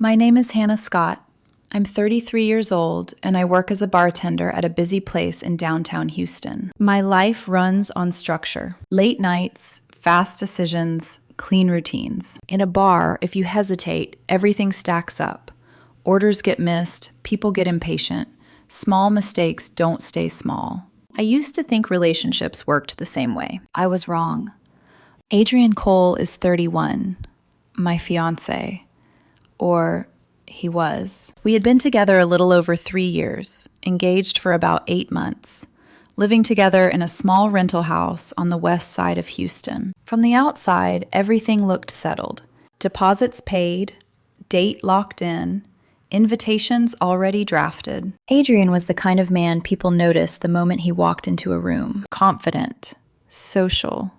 My name is Hannah Scott. I'm 33 years old, and I work as a bartender at a busy place in downtown Houston. My life runs on structure. Late nights, fast decisions, clean routines. In a bar, if you hesitate, everything stacks up. Orders get missed, people get impatient. Small mistakes don't stay small. I used to think relationships worked the same way. I was wrong. Adrian Cole is 31, my fiancé, or he was. We had been together a little over 3 years, engaged for about 8 months, living together in a small rental house on the west side of Houston. From the outside, everything looked settled. Deposits paid, date locked in, invitations already drafted. Adrian was the kind of man people noticed the moment he walked into a room. Confident, social,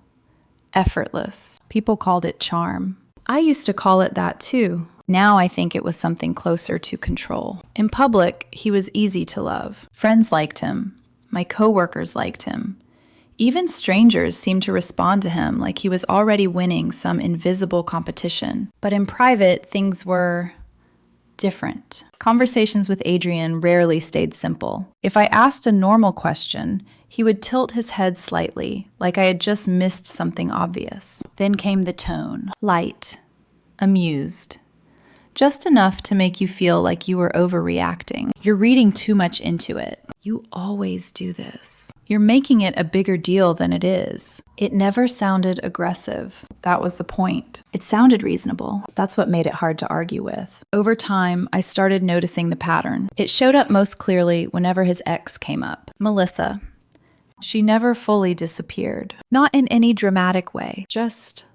effortless. People called it charm. I used to call it that too. Now I think it was something closer to control. In public, he was easy to love. Friends liked him. My coworkers liked him. Even strangers seemed to respond to him like he was already winning some invisible competition. But in private, things were different. Conversations with Adrian rarely stayed simple. If I asked a normal question, he would tilt his head slightly, like I had just missed something obvious. Then came the tone. Light. Amused. Just enough to make you feel like you were overreacting. You're reading too much into it. You always do this. You're making it a bigger deal than it is. It never sounded aggressive. That was the point. It sounded reasonable. That's what made it hard to argue with. Over time, I started noticing the pattern. It showed up most clearly whenever his ex came up. Melissa. She never fully disappeared. Not in any dramatic way. Just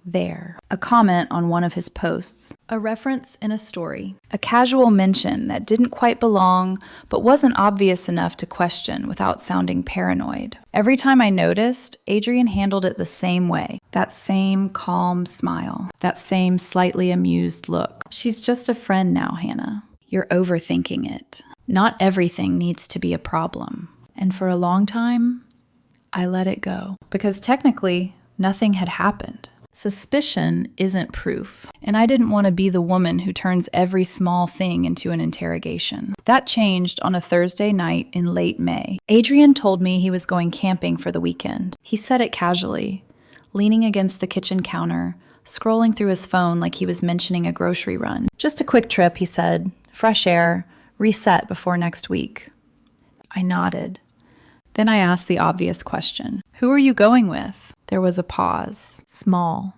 there. A comment on one of his posts. A reference in a story. A casual mention that didn't quite belong, but wasn't obvious enough to question without sounding paranoid. Every time I noticed, Adrian handled it the same way. That same calm smile. That same slightly amused look. She's just a friend now, Hannah. You're overthinking it. Not everything needs to be a problem. And for a long time, I let it go. Because technically, nothing had happened. Suspicion isn't proof, and I didn't want to be the woman who turns every small thing into an interrogation. That changed on a Thursday night in late May. Adrian told me he was going camping for the weekend. He said it casually, leaning against the kitchen counter, scrolling through his phone like he was mentioning a grocery run. Just a quick trip, he said. Fresh air, reset before next week. I nodded. Then I asked the obvious question. Who are you going with? There was a pause. Small.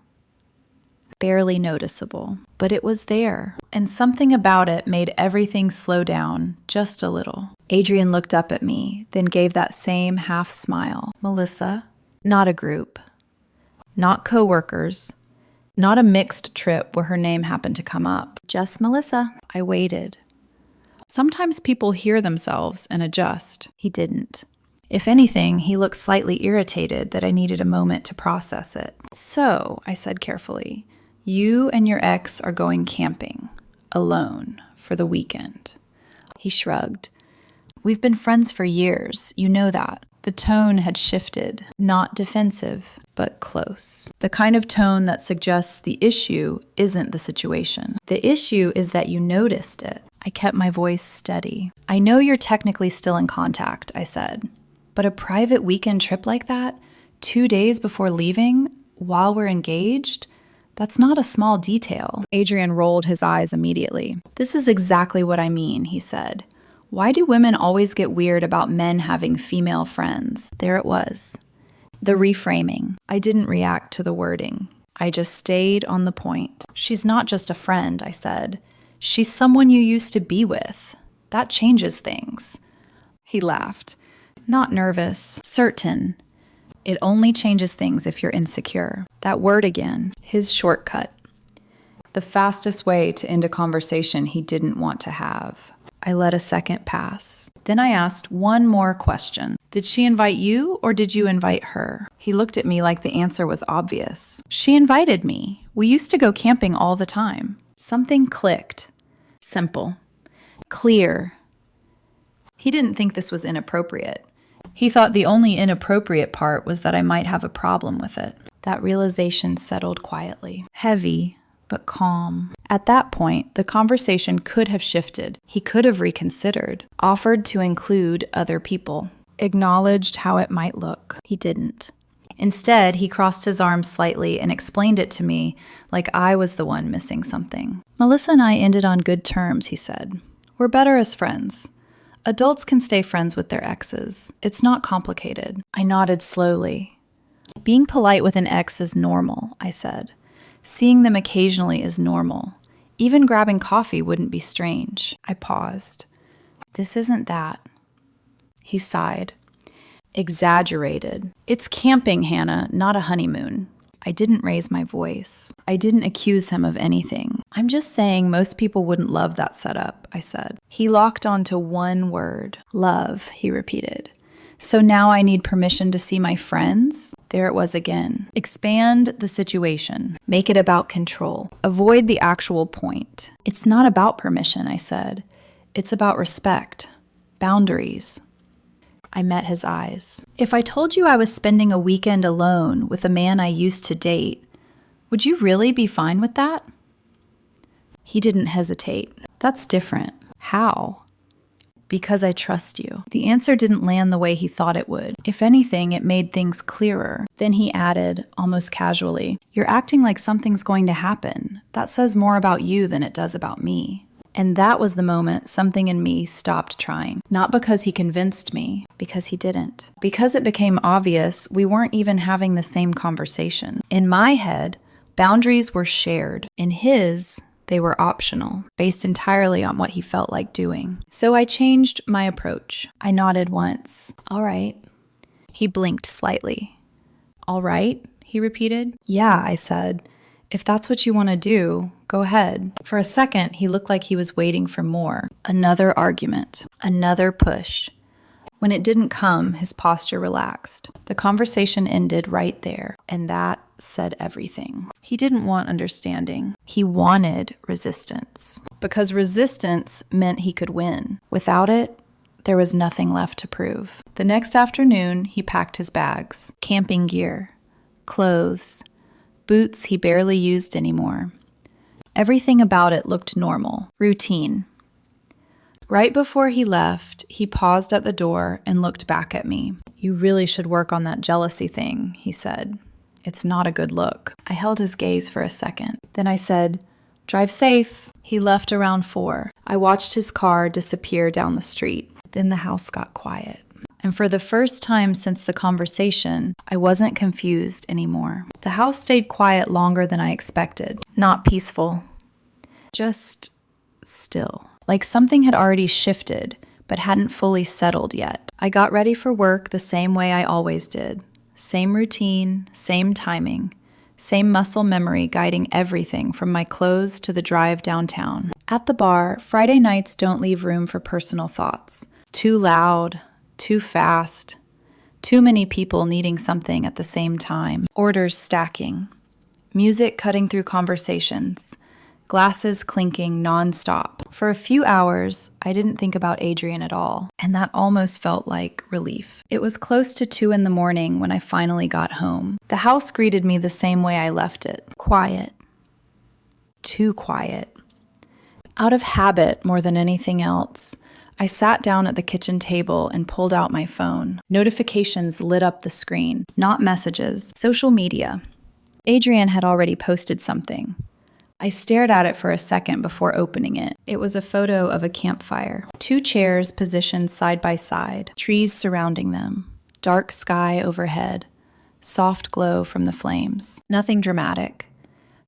Barely noticeable. But it was there. And something about it made everything slow down just a little. Adrian looked up at me, then gave that same half smile. Melissa. Not a group. Not coworkers. Not a mixed trip where her name happened to come up. Just Melissa. I waited. Sometimes people hear themselves and adjust. He didn't. If anything, he looked slightly irritated that I needed a moment to process it. So, I said carefully, you and your ex are going camping, alone, for the weekend. He shrugged. We've been friends for years, you know that. The tone had shifted, not defensive, but close. The kind of tone that suggests the issue isn't the situation. The issue is that you noticed it. I kept my voice steady. I know you're technically still in contact, I said. But a private weekend trip like that, 2 days before leaving, while we're engaged, that's not a small detail. Adrian rolled his eyes immediately. This is exactly what I mean, he said. Why do women always get weird about men having female friends? There it was. The reframing. I didn't react to the wording. I just stayed on the point. She's not just a friend, I said. She's someone you used to be with. That changes things. He laughed. Not nervous, certain. It only changes things if you're insecure. That word again, his shortcut. The fastest way to end a conversation he didn't want to have. I let a second pass. Then I asked one more question. Did she invite you or did you invite her? He looked at me like the answer was obvious. She invited me. We used to go camping all the time. Something clicked. Simple. Clear. He didn't think this was inappropriate. He thought the only inappropriate part was that I might have a problem with it. That realization settled quietly. Heavy, but calm. At that point, the conversation could have shifted. He could have reconsidered, offered to include other people, acknowledged how it might look. He didn't. Instead, he crossed his arms slightly and explained it to me like I was the one missing something. Melissa and I ended on good terms, he said. We're better as friends. Adults can stay friends with their exes. It's not complicated. I nodded slowly. Being polite with an ex is normal, I said. Seeing them occasionally is normal. Even grabbing coffee wouldn't be strange. I paused. This isn't that. He sighed. Exaggerated. It's camping, Hannah, not a honeymoon. I didn't raise my voice. I didn't accuse him of anything. I'm just saying most people wouldn't love that setup, I said. He locked onto one word. Love, he repeated. So now I need permission to see my friends? There it was again. Expand the situation. Make it about control. Avoid the actual point. It's not about permission, I said. It's about respect. Boundaries. I met his eyes. If I told you I was spending a weekend alone with a man I used to date, would you really be fine with that? He didn't hesitate. That's different. How? Because I trust you. The answer didn't land the way he thought it would. If anything, it made things clearer. Then he added, almost casually, "You're acting like something's going to happen. That says more about you than it does about me." And that was the moment something in me stopped trying. Not because he convinced me, because he didn't. Because it became obvious we weren't even having the same conversation. In my head, boundaries were shared. In his, they were optional, based entirely on what he felt like doing. So I changed my approach. I nodded once. All right. He blinked slightly. All right, he repeated. Yeah, I said. If that's what you want to do, go ahead. For a second, he looked like he was waiting for more. Another argument. Another push. When it didn't come, his posture relaxed. The conversation ended right there, and that said everything. He didn't want understanding. He wanted resistance. Because resistance meant he could win. Without it, there was nothing left to prove. The next afternoon, he packed his bags. Camping gear. Clothes. Boots he barely used anymore. Everything about it looked normal, routine. Right before he left, he paused at the door and looked back at me. You really should work on that jealousy thing, he said. It's not a good look. I held his gaze for a second. Then I said, drive safe. He left around 4. I watched his car disappear down the street. Then the house got quiet. And for the first time since the conversation, I wasn't confused anymore. The house stayed quiet longer than I expected. Not peaceful. Just still. Like something had already shifted, but hadn't fully settled yet. I got ready for work the same way I always did. Same routine, same timing, same muscle memory guiding everything from my clothes to the drive downtown. At the bar, Friday nights don't leave room for personal thoughts. Too loud. Too fast, too many people needing something at the same time, orders stacking, music cutting through conversations, glasses clinking nonstop. For a few hours, I didn't think about Adrian at all, and that almost felt like relief. It was close to 2 a.m. when I finally got home. The house greeted me the same way I left it, quiet, too quiet. Out of habit more than anything else, I sat down at the kitchen table and pulled out my phone. Notifications lit up the screen, not messages, social media. Adrian had already posted something. I stared at it for a second before opening it. It was a photo of a campfire. 2 chairs positioned side by side, trees surrounding them, dark sky overhead, soft glow from the flames. Nothing dramatic.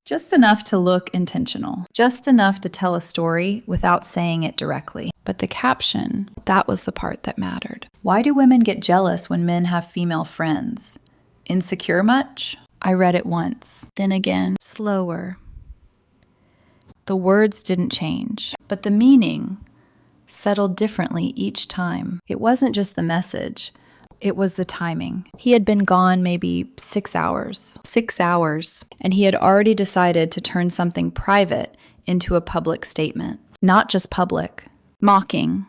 Just enough to look intentional. Just enough to tell a story without saying it directly. But the caption, that was the part that mattered. Why do women get jealous when men have female friends? Insecure much? I read it once, then again, slower. The words didn't change, but the meaning settled differently each time. It wasn't just the message. It was the timing. He had been gone maybe 6 hours. 6 hours. And he had already decided to turn something private into a public statement. Not just public. Mocking.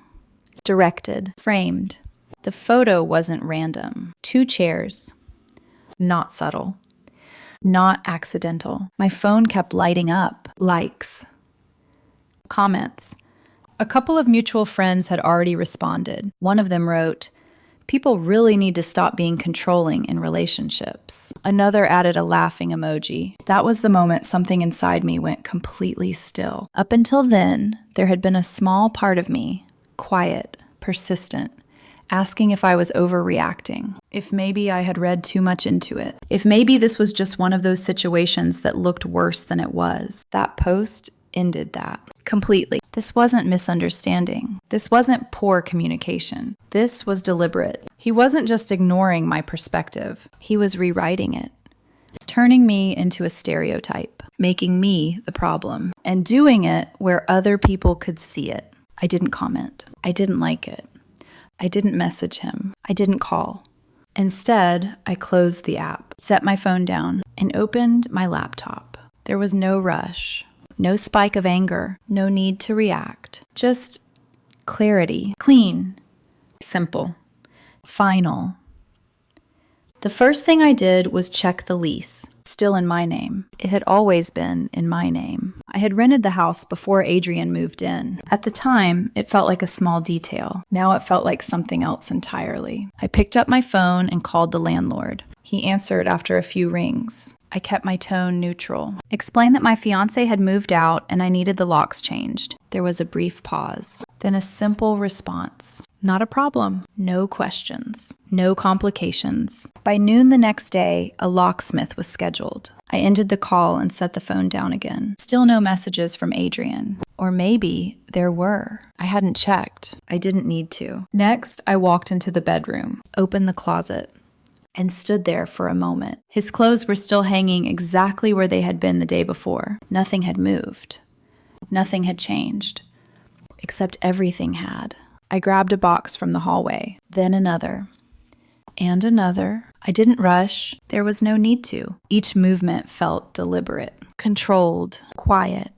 Directed. Framed. The photo wasn't random. 2 chairs. Not subtle. Not accidental. My phone kept lighting up. Likes. Comments. A couple of mutual friends had already responded. One of them wrote, "People really need to stop being controlling in relationships." Another added a laughing emoji. That was the moment something inside me went completely still. Up until then, there had been a small part of me, quiet, persistent, asking if I was overreacting, if maybe I had read too much into it, if maybe this was just one of those situations that looked worse than it was. That post ended that completely. This wasn't misunderstanding. This wasn't poor communication. This was deliberate. He wasn't just ignoring my perspective. He was rewriting it, turning me into a stereotype, making me the problem, and doing it where other people could see it. I didn't comment. I didn't like it. I didn't message him. I didn't call. Instead, I closed the app, set my phone down, and opened my laptop. There was no rush, no spike of anger, no need to react. Just clarity, clean, simple, final. The first thing I did was check the lease. Still in my name. It had always been in my name. I had rented the house before Adrian moved in. At the time, it felt like a small detail. Now it felt like something else entirely. I picked up my phone and called the landlord. He answered after a few rings. I kept my tone neutral. Explained that my fiancé had moved out and I needed the locks changed. There was a brief pause. Then a simple response. Not a problem. No questions. No complications. By noon the next day, a locksmith was scheduled. I ended the call and set the phone down again. Still no messages from Adrian. Or maybe there were. I hadn't checked. I didn't need to. Next, I walked into the bedroom, opened the closet, and stood there for a moment. His clothes were still hanging exactly where they had been the day before. Nothing had moved. Nothing had changed. Except everything had. I grabbed a box from the hallway, then another, and another. I didn't rush. There was no need to. Each movement felt deliberate, controlled, quiet.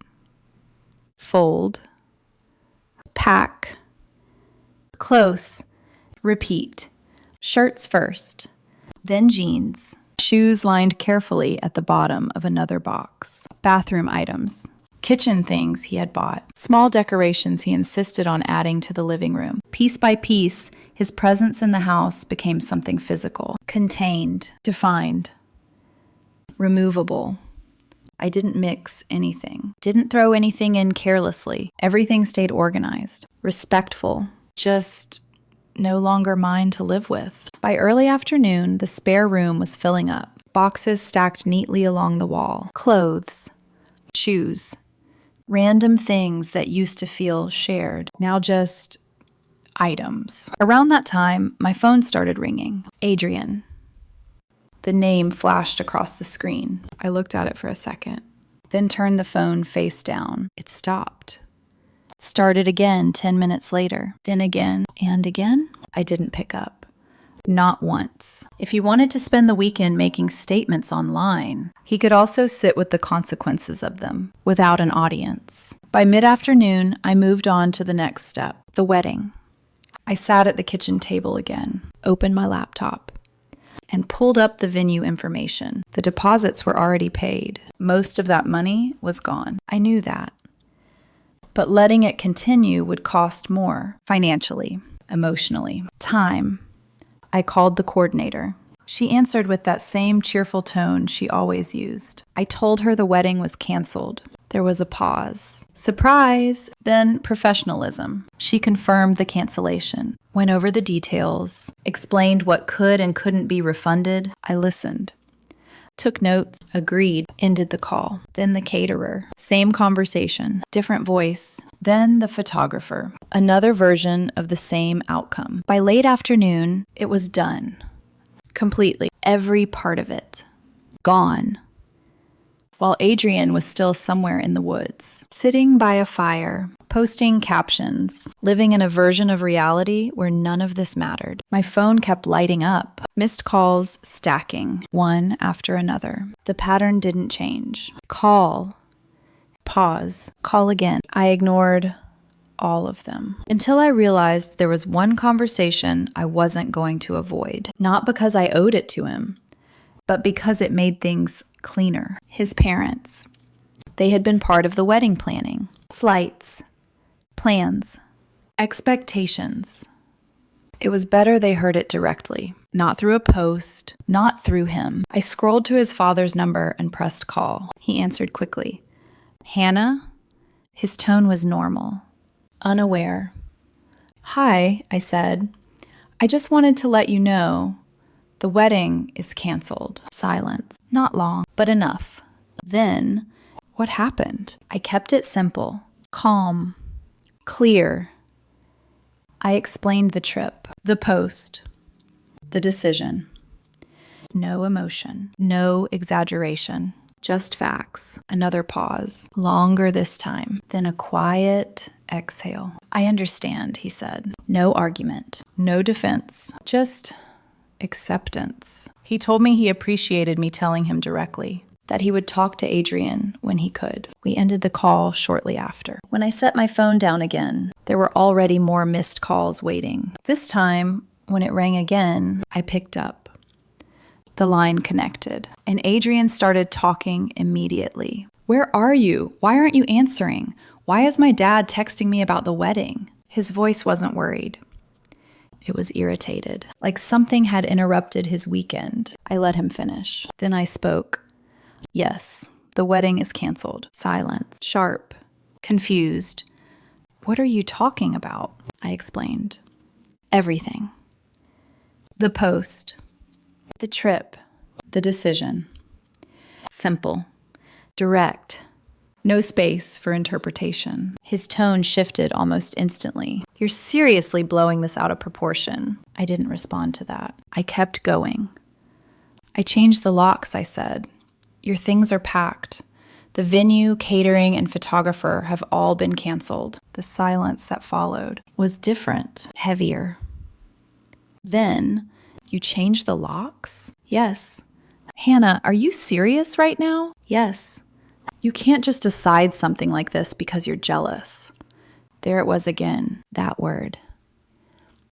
Fold, pack, close, repeat. Shirts first, then jeans. Shoes lined carefully at the bottom of another box. Bathroom items. Kitchen things he had bought. Small decorations he insisted on adding to the living room. Piece by piece, his presence in the house became something physical. Contained. Defined. Removable. I didn't mix anything. Didn't throw anything in carelessly. Everything stayed organized. Respectful. Just no longer mine to live with. By early afternoon, the spare room was filling up. Boxes stacked neatly along the wall. Clothes. Shoes. Random things that used to feel shared, now just items. Around that time, my phone started ringing. Adrian. The name flashed across the screen. I looked at it for a second, then turned the phone face down. It stopped. Started again 10 minutes later, then again, and again. I didn't pick up. Not once. If he wanted to spend the weekend making statements online, he could also sit with the consequences of them without an audience. By mid-afternoon, I moved on to the next step, the wedding. I sat at the kitchen table again, opened my laptop, and pulled up the venue information. The deposits were already paid. Most of that money was gone. I knew that. But letting it continue would cost more, financially, emotionally, time. I called the coordinator. She answered with that same cheerful tone she always used. I told her the wedding was canceled. There was a pause. Surprise! Then professionalism. She confirmed the cancellation, went over the details, explained what could and couldn't be refunded. I listened. Took notes, agreed, ended the call. Then the caterer. Same conversation, different voice. Then the photographer. Another version of the same outcome. By late afternoon, it was done. Completely. Every part of it. Gone. While Adrian was still somewhere in the woods, sitting by a fire, posting captions, living in a version of reality where none of this mattered. My phone kept lighting up, missed calls stacking, one after another. The pattern didn't change. Call, pause, call again. I ignored all of them until I realized there was one conversation I wasn't going to avoid. Not because I owed it to him, but because it made things cleaner. His parents. They had been part of the wedding planning. Flights. Plans. Expectations. It was better they heard it directly, not through a post, not through him. I scrolled to his father's number and pressed call. He answered quickly. Hannah? His tone was normal, unaware. Hi, I said. I just wanted to let you know the wedding is canceled. Silence. Not long, but enough. Then, what happened? I kept it simple, calm, clear. I explained the trip, the post, the decision. No emotion, no exaggeration, just facts. Another pause, longer this time, then a quiet exhale. I understand, he said. No argument, no defense, just acceptance. He told me he appreciated me telling him directly, that he would talk to Adrian when he could. We ended the call shortly after. When I set my phone down again, there were already more missed calls waiting. This time, when it rang again, I picked up. The line connected, and Adrian started talking immediately. Where are you? Why aren't you answering? Why is my dad texting me about the wedding? His voice wasn't worried. It was irritated, like something had interrupted his weekend. I let him finish. Then I spoke. Yes, the wedding is canceled. Silence. Sharp. Confused. What are you talking about? I explained. Everything. The post. The trip. The decision. Simple. Direct. No space for interpretation. His tone shifted almost instantly. You're seriously blowing this out of proportion. I didn't respond to that. I kept going. I changed the locks, I said. Your things are packed. The venue, catering, and photographer have all been canceled. The silence that followed was different, heavier. Then, you changed the locks? Yes. Hannah, are you serious right now? Yes. You can't just decide something like this because you're jealous. There it was again, that word.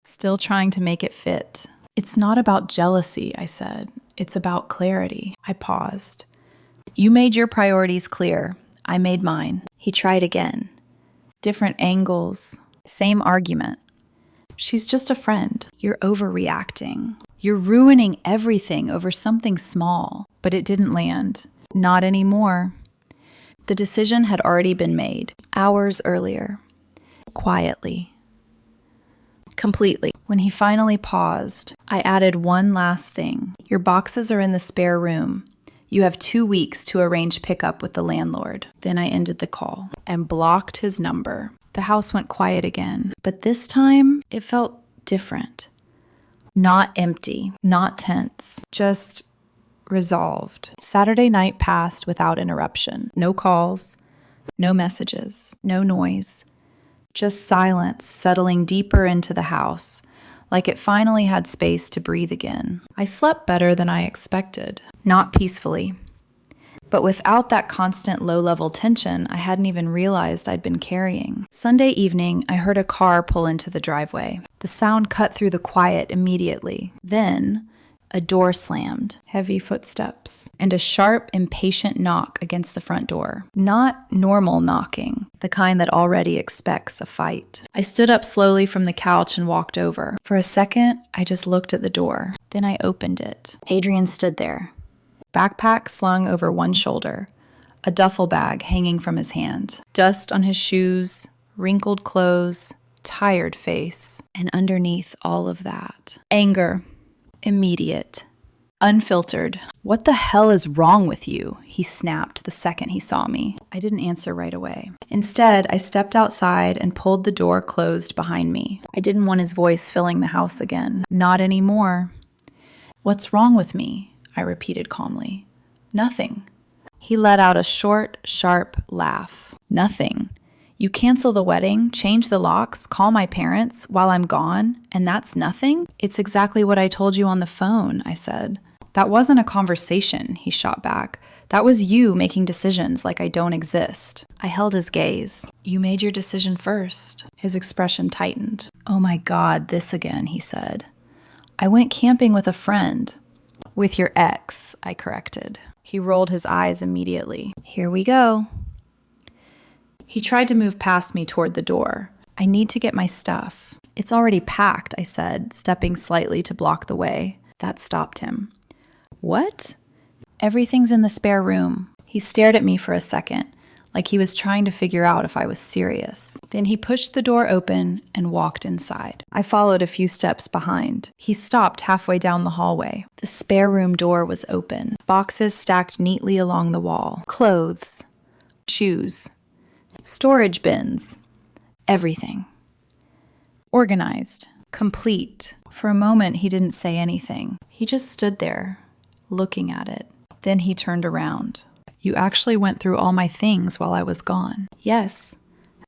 Still trying to make it fit. It's not about jealousy, I said. It's about clarity. I paused. You made your priorities clear. I made mine. He tried again. Different angles. Same argument. She's just a friend. You're overreacting. You're ruining everything over something small. But it didn't land. Not anymore. The decision had already been made, hours earlier. Quietly. Completely. When he finally paused, I added one last thing. Your boxes are in the spare room. You have 2 weeks to arrange pickup with the landlord. Then I ended the call and blocked his number. The house went quiet again, but this time it felt different. Not empty, not tense, just resolved. Saturday night passed without interruption. No calls, no messages, no noise. Just silence settling deeper into the house, like it finally had space to breathe again. I slept better than I expected. Not peacefully, but without that constant low-level tension I hadn't even realized I'd been carrying. Sunday evening, I heard a car pull into the driveway. The sound cut through the quiet immediately. Then, a door slammed, heavy footsteps, and a sharp, impatient knock against the front door. Not normal knocking, the kind that already expects a fight. I stood up slowly from the couch and walked over. For a second, I just looked at the door. Then I opened it. Adrian stood there, backpack slung over one shoulder, a duffel bag hanging from his hand, dust on his shoes, wrinkled clothes, tired face, and underneath all of that, anger. Immediate. Unfiltered. What the hell is wrong with you? He snapped the second he saw me. I didn't answer right away. Instead, I stepped outside and pulled the door closed behind me. I didn't want his voice filling the house again. Not anymore. What's wrong with me? I repeated calmly. Nothing. He let out a short, sharp laugh. Nothing. You cancel the wedding, change the locks, call my parents while I'm gone, and that's nothing? It's exactly what I told you on the phone, I said. That wasn't a conversation, he shot back. That was you making decisions like I don't exist. I held his gaze. You made your decision first. His expression tightened. Oh my God, this again, he said. I went camping with a friend. With your ex, I corrected. He rolled his eyes immediately. Here we go. He tried to move past me toward the door. I need to get my stuff. It's already packed, I said, stepping slightly to block the way. That stopped him. What? Everything's in the spare room. He stared at me for a second, like he was trying to figure out if I was serious. Then he pushed the door open and walked inside. I followed a few steps behind. He stopped halfway down the hallway. The spare room door was open. Boxes stacked neatly along the wall. Clothes. Shoes. Storage bins. Everything. Organized. Complete. For a moment, he didn't say anything. He just stood there, looking at it. Then he turned around. You actually went through all my things while I was gone. Yes.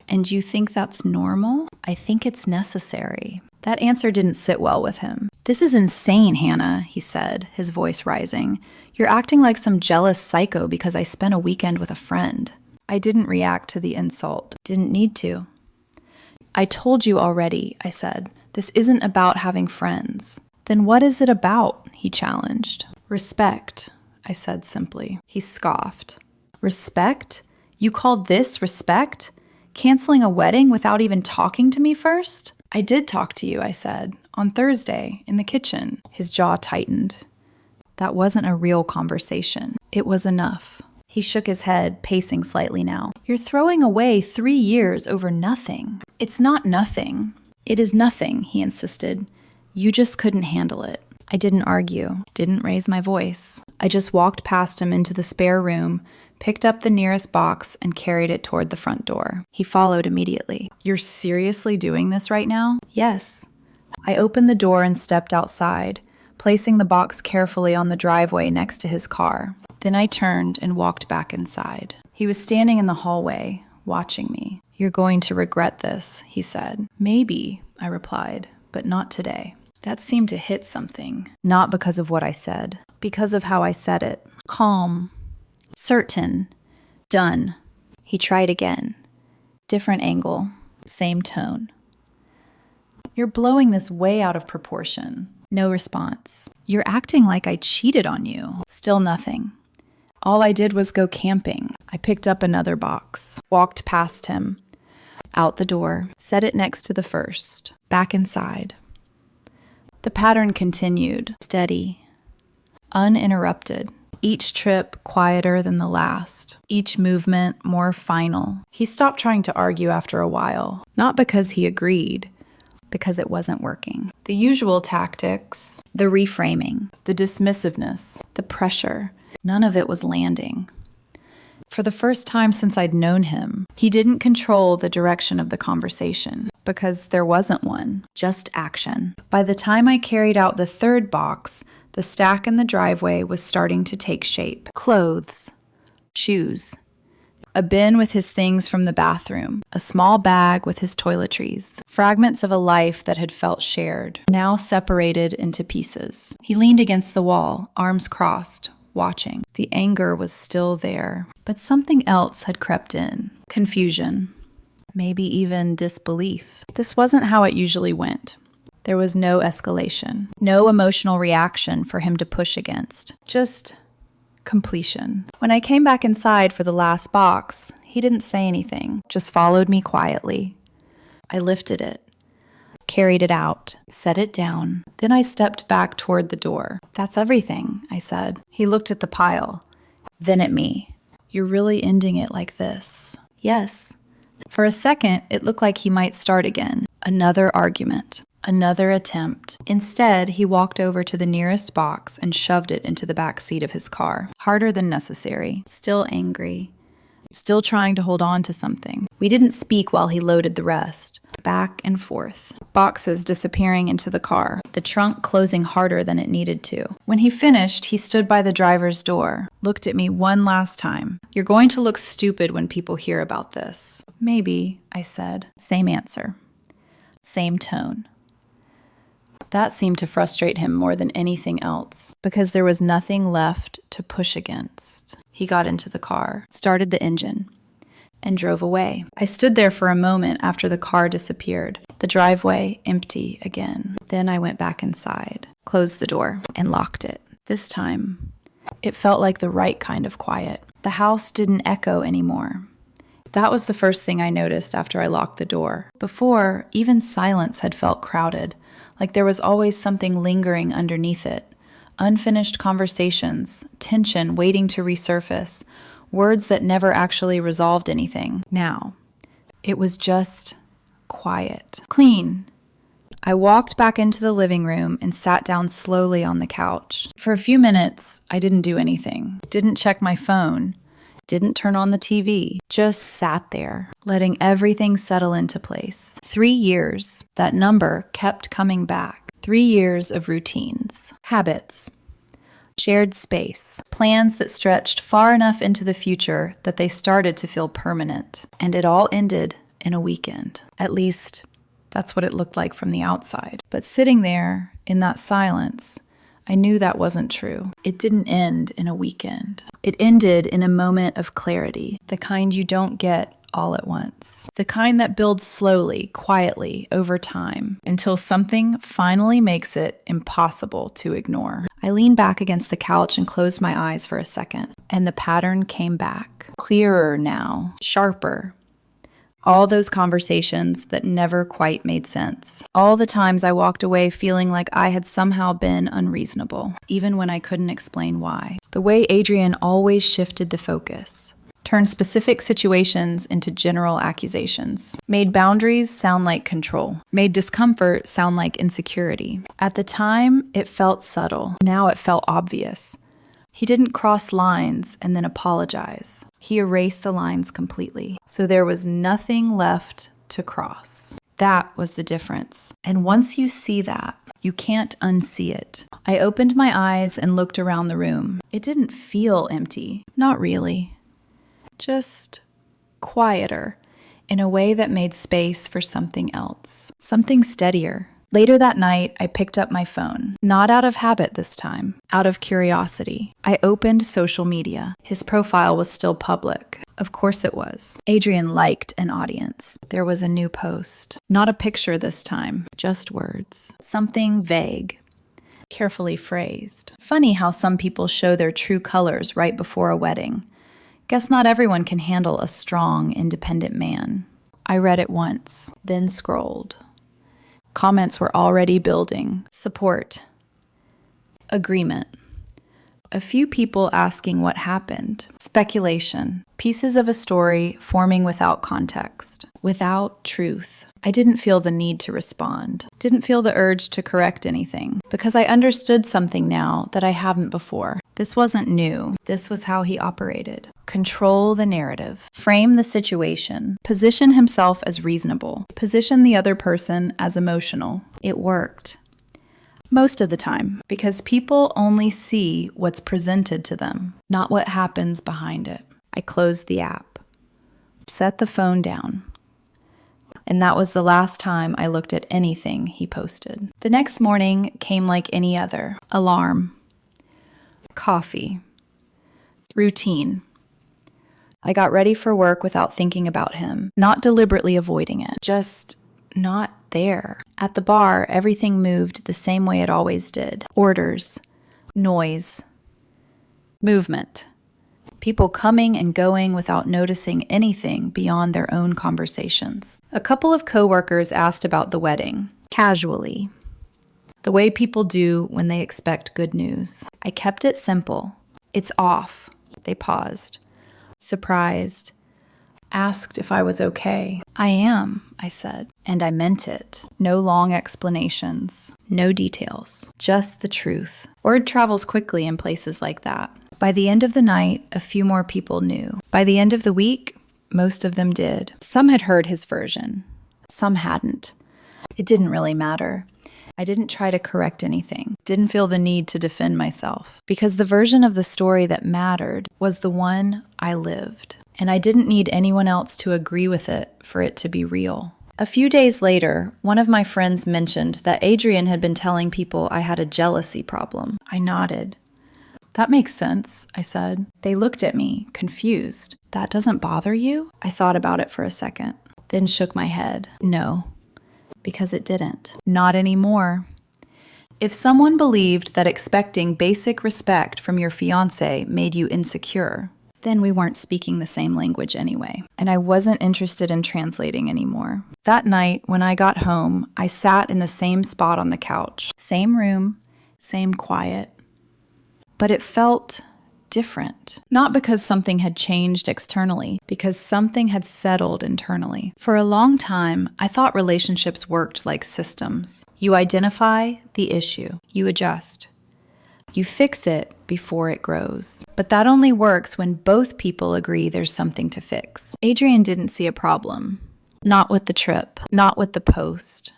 And you think that's normal? I think it's necessary. That answer didn't sit well with him. This is insane, Hannah, he said, his voice rising. You're acting like some jealous psycho because I spent a weekend with a friend. I didn't react to the insult. Didn't need to. I told you already, I said. This isn't about having friends. Then what is it about? He challenged. Respect, I said simply. He scoffed. Respect? You call this respect? Canceling a wedding without even talking to me first? I did talk to you, I said, on Thursday, in the kitchen. His jaw tightened. That wasn't a real conversation. It was enough. He shook his head, pacing slightly now. You're throwing away 3 years over nothing. It's not nothing. It is nothing, he insisted. You just couldn't handle it. I didn't argue, didn't raise my voice. I just walked past him into the spare room, picked up the nearest box, and carried it toward the front door. He followed immediately. You're seriously doing this right now? Yes. I opened the door and stepped outside, placing the box carefully on the driveway next to his car. Then I turned and walked back inside. He was standing in the hallway, watching me. You're going to regret this, he said. Maybe, I replied, but not today. That seemed to hit something, not because of what I said, because of how I said it. Calm, certain, done. He tried again. Different angle, same tone. You're blowing this way out of proportion. No response. You're acting like I cheated on you. Still nothing. All I did was go camping. I picked up another box, walked past him, out the door, set it next to the first, back inside. The pattern continued, steady, uninterrupted. Each trip quieter than the last, each movement more final. He stopped trying to argue after a while, not because he agreed, because it wasn't working. The usual tactics, the reframing, the dismissiveness, the pressure, none of it was landing. For the first time since I'd known him, he didn't control the direction of the conversation because there wasn't one, just action. By the time I carried out the third box, the stack in the driveway was starting to take shape. Clothes, shoes, a bin with his things from the bathroom, a small bag with his toiletries, fragments of a life that had felt shared, now separated into pieces. He leaned against the wall, arms crossed, watching. The anger was still there, but something else had crept in. Confusion, maybe even disbelief. This wasn't how it usually went. There was no escalation, no emotional reaction for him to push against, just completion. When I came back inside for the last box, he didn't say anything, just followed me quietly. I lifted it, carried it out, set it down. Then I stepped back toward the door. That's everything, I said. He looked at the pile, then at me. You're really ending it like this? Yes. For a second, it looked like he might start again. Another argument. Another attempt. Instead, he walked over to the nearest box and shoved it into the back seat of his car. Harder than necessary. Still angry. Still trying to hold on to something. We didn't speak while he loaded the rest. Back and forth. Boxes disappearing into the car. The trunk closing harder than it needed to. When he finished, he stood by the driver's door. Looked at me one last time. You're going to look stupid when people hear about this. Maybe, I said. Same answer. Same tone. That seemed to frustrate him more than anything else, because there was nothing left to push against. He got into the car, started the engine, and drove away. I stood there for a moment after the car disappeared, the driveway empty again. Then I went back inside, closed the door, and locked it. This time, it felt like the right kind of quiet. The house didn't echo anymore. That was the first thing I noticed after I locked the door. Before, even silence had felt crowded, like there was always something lingering underneath it. Unfinished conversations, tension waiting to resurface, words that never actually resolved anything. Now, it was just quiet. Clean. I walked back into the living room and sat down slowly on the couch. For a few minutes, I didn't do anything. Didn't check my phone. Didn't turn on the TV. Just sat there, letting everything settle into place. 3 years, that number kept coming back. 3 years of routines, habits, shared space, plans that stretched far enough into the future that they started to feel permanent. And it all ended in a weekend. At least, that's what it looked like from the outside. But sitting there in that silence, I knew that wasn't true. It didn't end in a weekend. It ended in a moment of clarity, the kind you don't get all at once. The kind that builds slowly, quietly, over time, until something finally makes it impossible to ignore. I leaned back against the couch and closed my eyes for a second, and the pattern came back. Clearer now, sharper. All those conversations that never quite made sense. All the times I walked away feeling like I had somehow been unreasonable, even when I couldn't explain why. The way Adrian always shifted the focus. Turned specific situations into general accusations. Made boundaries sound like control. Made discomfort sound like insecurity. At the time, it felt subtle. Now it felt obvious. He didn't cross lines and then apologize. He erased the lines completely. So there was nothing left to cross. That was the difference. And once you see that, you can't unsee it. I opened my eyes and looked around the room. It didn't feel empty. Not really. Just quieter, in a way that made space for something else. Something steadier. Later that night, I picked up my phone. Not out of habit this time, out of curiosity. I opened social media. His profile was still public. Of course it was. Adrian liked an audience. There was a new post. Not a picture this time, just words. Something vague, carefully phrased. Funny how some people show their true colors right before a wedding. Guess not everyone can handle a strong, independent man. I read it once, then scrolled. Comments were already building. Support. Agreement. A few people asking what happened. Speculation. Pieces of a story forming without context. Without truth. I didn't feel the need to respond. Didn't feel the urge to correct anything. Because I understood something now that I haven't before. This wasn't new. This was how he operated. Control the narrative. Frame the situation. Position himself as reasonable. Position the other person as emotional. It worked. Most of the time, because people only see what's presented to them, not what happens behind it. I closed the app. Set the phone down. And that was the last time I looked at anything he posted. The next morning came like any other. Alarm. Coffee. Routine. I got ready for work without thinking about him, not deliberately avoiding it, just not there. At the bar, everything moved the same way it always did. Orders, noise, movement. People coming and going without noticing anything beyond their own conversations. A couple of coworkers asked about the wedding, casually. The way people do when they expect good news. I kept it simple. It's off. They paused. Surprised. Asked if I was okay. I am, I said. And I meant it. No long explanations. No details. Just the truth. Word travels quickly in places like that. By the end of the night, a few more people knew. By the end of the week, most of them did. Some had heard his version. Some hadn't. It didn't really matter. I didn't try to correct anything. Didn't feel the need to defend myself. Because the version of the story that mattered was the one I lived. And I didn't need anyone else to agree with it for it to be real. A few days later, one of my friends mentioned that Adrian had been telling people I had a jealousy problem. I nodded. That makes sense, I said. They looked at me, confused. That doesn't bother you? I thought about it for a second, then shook my head. No, because it didn't. Not anymore. If someone believed that expecting basic respect from your fiancé made you insecure, Then we weren't speaking the same language anyway, and I wasn't interested in translating anymore. That night, when I got home, I sat in the same spot on the couch. Same room, same quiet. But it felt different. Not because something had changed externally, because something had settled internally. For a long time, I thought relationships worked like systems. You identify the issue, you adjust. You fix it before it grows. But that only works when both people agree there's something to fix. Adrian didn't see a problem. Not with the trip, not with the post,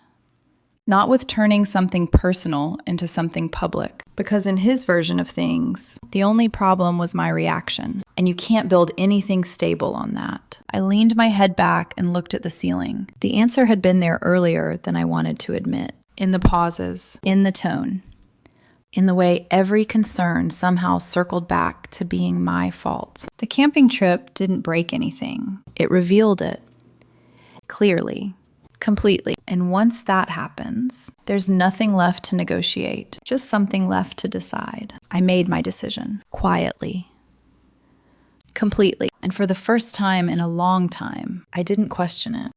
not with turning something personal into something public. Because in his version of things, the only problem was my reaction. And you can't build anything stable on that. I leaned my head back and looked at the ceiling. The answer had been there earlier than I wanted to admit. In the pauses, in the tone, in the way every concern somehow circled back to being my fault. The camping trip didn't break anything. It revealed it. Clearly. Completely. And once that happens, there's nothing left to negotiate, just something left to decide. I made my decision, quietly, completely. And for the first time in a long time, I didn't question it.